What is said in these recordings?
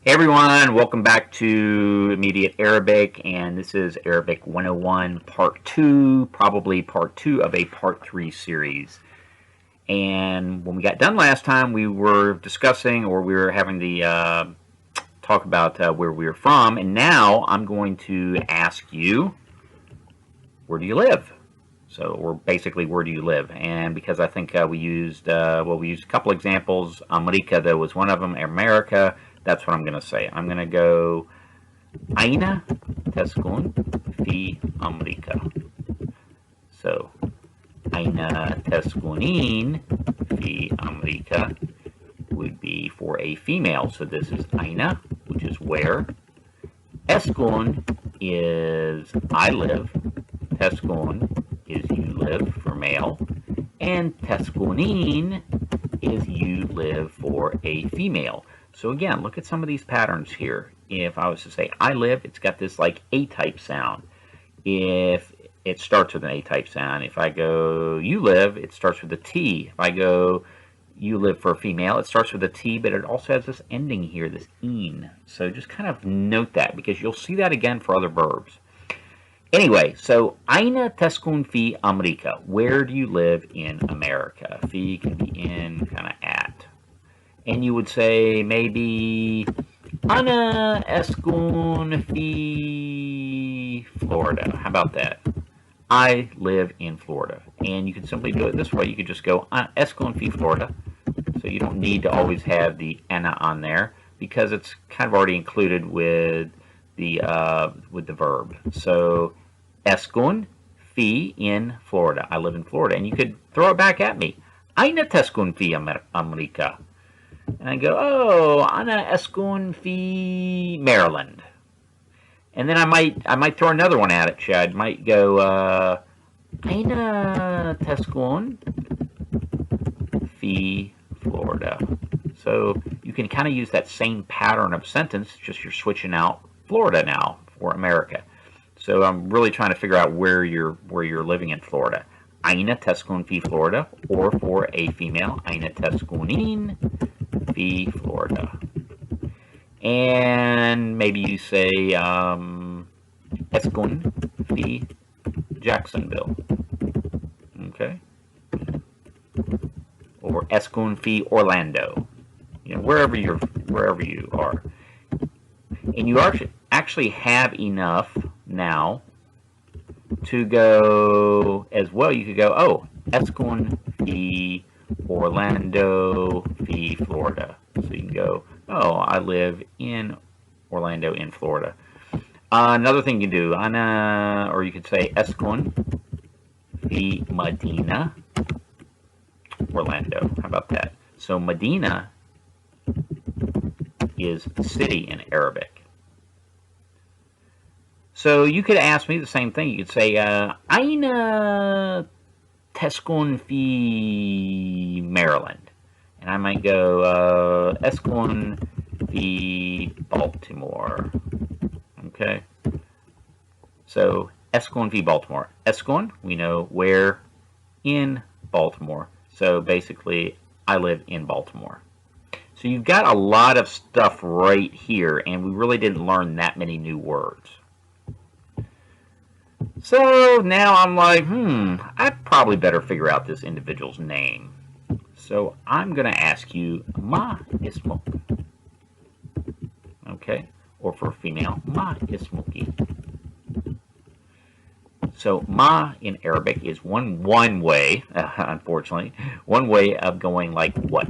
Hey everyone, welcome back to Immediate Arabic, and this is Arabic 101 Part 2, probably Part 2 of a Part 3 series. And when we got done last time, we were discussing, or we were having the talk about where we were from, and now I'm going to ask you, where do you live? So, or basically, where do you live? And because I think we used a couple examples. America, though, was one of them. America. That's what I'm going to say. I'm going to go أين تسكن في أمريكا. So أين تسكنين في أمريكا would be for a female. So this is أين, which is where. أسكن is I live. تسكن is you live for male. And تسكنين is you live for a female. So again, look at some of these patterns here. If I was to say I live, it's got this like A-type sound. If it starts with an A-type sound. If I go you live, it starts with a T. If I go you live for a female, it starts with a T, but it also has this ending here, this "een." So just kind of note that because you'll see that again for other verbs. Anyway, so أين تسكن في أمريكا? Where do you live in America? في can be in, kind of at. And you would say maybe أنا أسكن في Florida. How about that? I live in Florida. And you can simply do it this way. You could just go أنا أسكن في Florida. So you don't need to always have the أنا on there because it's kind of already included with the verb. So أسكن في in Florida. I live in Florida. And you could throw it back at me. أين تسكن في أمريكا? And I go, oh, أنا أسكن في Maryland. And then I might throw another one at it, I might go, أين تسكن في Florida. So you can kind of use that same pattern of sentence, just you're switching out Florida now for America. So I'm really trying to figure out where you're living in Florida. أين تسكن في Florida, or for a female, أين تسكنين في Florida. And maybe you say أسكن في Jacksonville. Okay. Or أسكن في Orlando. You know, wherever you are. And you actually have enough now to go as well. You could go, oh, أسكن في Orlando في Florida. So you can go, oh, I live in Orlando in Florida. Another thing you can do, أنا, or you could say أسكن في مدينة Orlando. How about that? So Medina is city in Arabic. So you could ask me the same thing. You could say, أين تسكن في Maryland? And I might go, أسكن في Baltimore. Okay? So, أسكن في Baltimore. أسكن, we know where in Baltimore. So basically, I live in Baltimore. So you've got a lot of stuff right here, and we really didn't learn that many new words. So now I'm like, I probably better figure out this individual's name. So I'm going to ask you, Ma ismuk. Okay? Or for female, Ma ismuki. So ma in Arabic is one way, unfortunately, one way of going like what.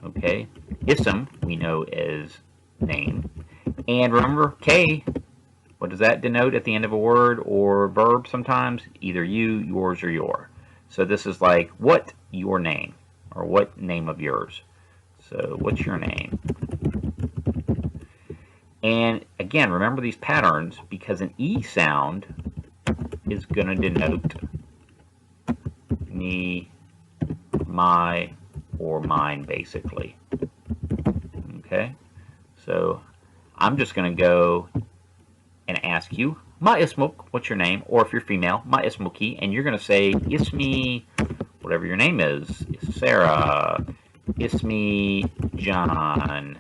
Okay? Ism, we know as name. And remember, K, what does that denote at the end of a word or verb sometimes? Either you, yours, or your. So this is like, what your name, or what name of yours. So what's your name? And again, remember these patterns because an E sound is going to denote me, my, or mine, basically. Okay? So I'm just going to go and ask you, Ma ismuk, what's your name? Or if you're female, Ma ismuki, and you're going to say, Ismi, whatever your name is, Sarah, Ismi John,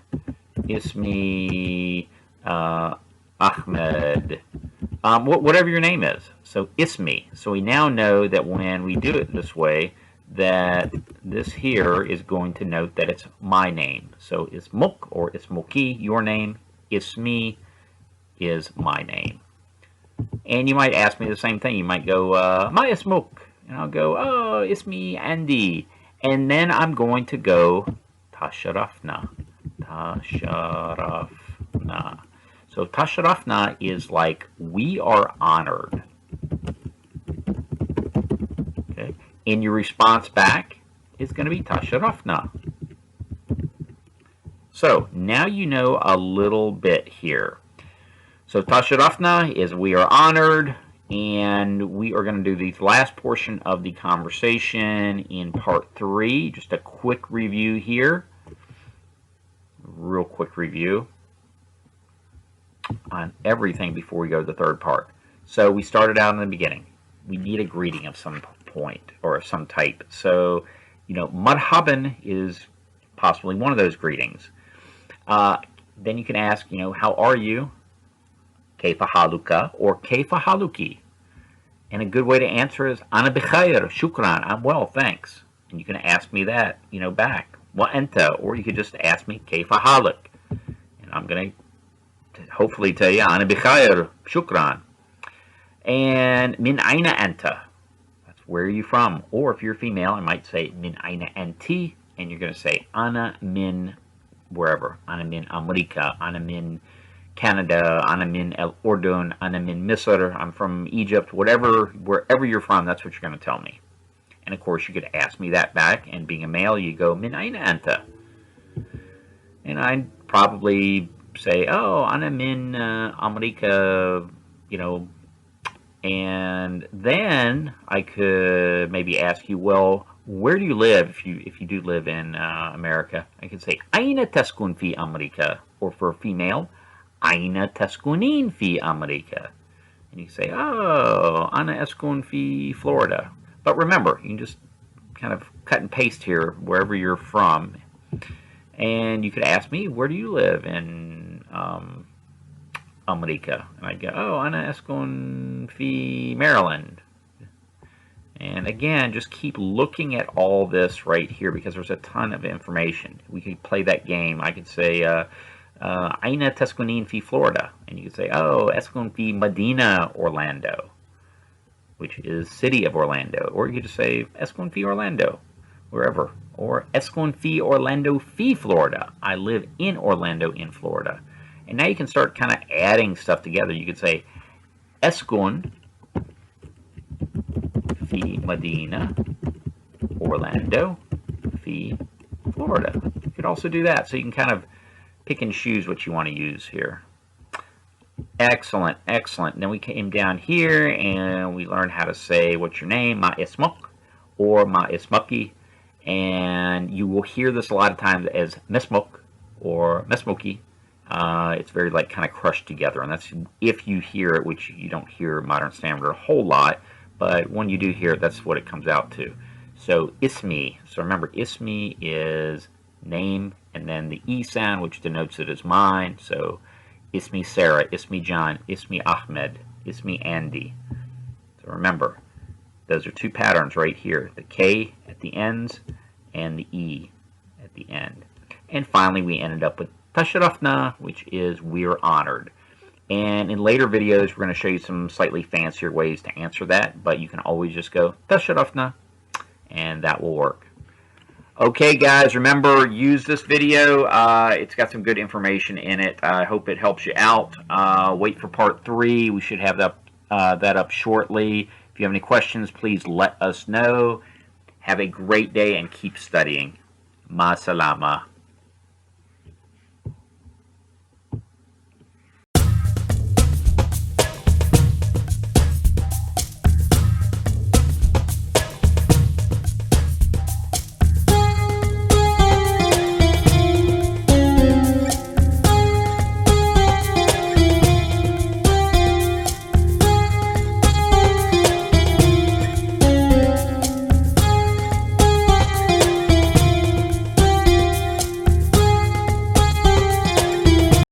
Ismi Ahmed. Whatever your name is. So Ismi. So we now know that when we do it this way, that this here is going to note that it's my name. So Ismuk or Ismuki, your name. Ismi is my name. And you might ask me the same thing. You might go, my Ismuk. And I'll go, oh, Ismi Andy. And then I'm going to go, Tasharafna. Tasharafna. So Tasharafna is like, we are honored. Okay. And your response back is going to be Tasharafna. So now you know a little bit here. So Tasharafna is we are honored, and we are going to do the last portion of the conversation in part 3. Just a quick review here. Real quick review on everything before we go to the third part. So we started out in the beginning. We need a greeting of some point or of some type. So, you know, marhaban is possibly one of those greetings. Then you can ask, you know, how are you? Kayfa haluka or kayfa haluki. And a good way to answer is ana bikhair, shukran, I'm well, thanks. And you can ask me that, you know, back. Wa anta, or you could just ask me kayfa haluk. And I'm going to hopefully tell you ana bikhair, shukran. And min aina anta. That's where are you from? Or if you're female, I might say min aina anti, and you're going to say ana min wherever. Ana min America, ana min Canada, ana min El Ordun, ana min Misr, I'm from Egypt, wherever you're from, that's what you're going to tell me. And of course, you could ask me that back, and being a male, you go, min aina anta. And I'd probably say, oh, ana min America, you know, and then I could maybe ask you, well, where do you live if you do live in America? I could say, aina taskun fi America, or for a female, aina taskunin fi America. And you say, oh, ana eskun fi Florida. But remember, you can just kind of cut and paste here wherever you're from. And you could ask me, where do you live in America? And I go, oh, ana eskun fi Maryland. And again, just keep looking at all this right here because there's a ton of information. We could play that game. I could say, aina taskunin fi Florida. And you could say, oh, eskun fi Medina, Orlando, which is city of Orlando. Or you could just say, eskun fi Orlando, wherever. Or eskun fi Orlando fi Florida. I live in Orlando in Florida. And now you can start kind of adding stuff together. You could say, eskun fi Medina, Orlando fi Florida. You could also do that. So you can kind of pick and choose what you want to use here. Excellent, excellent. And then we came down here and we learned how to say what's your name, ma ismuk or ma ismuki. And you will hear this a lot of times as mesmuk or mesmuki. It's very like kind of crushed together, and that's if you hear it, which you don't hear modern standard a whole lot, but when you do hear it, that's what it comes out to. So ismi, so remember ismi is name and then the E sound, which denotes it as mine. So ismi Sarah, ismi John, ismi Ahmed, ismi Andy. So remember, those are two patterns right here, the K at the ends and the E at the end. And finally we ended up with Tasharafna, which is we're honored. And in later videos, we're going to show you some slightly fancier ways to answer that, but you can always just go Tasharafna, and that will work. Okay, guys, remember, use this video. It's got some good information in it. I hope it helps you out. Wait for part 3. We should have that up shortly. If you have any questions, please let us know. Have a great day and keep studying. Ma salama.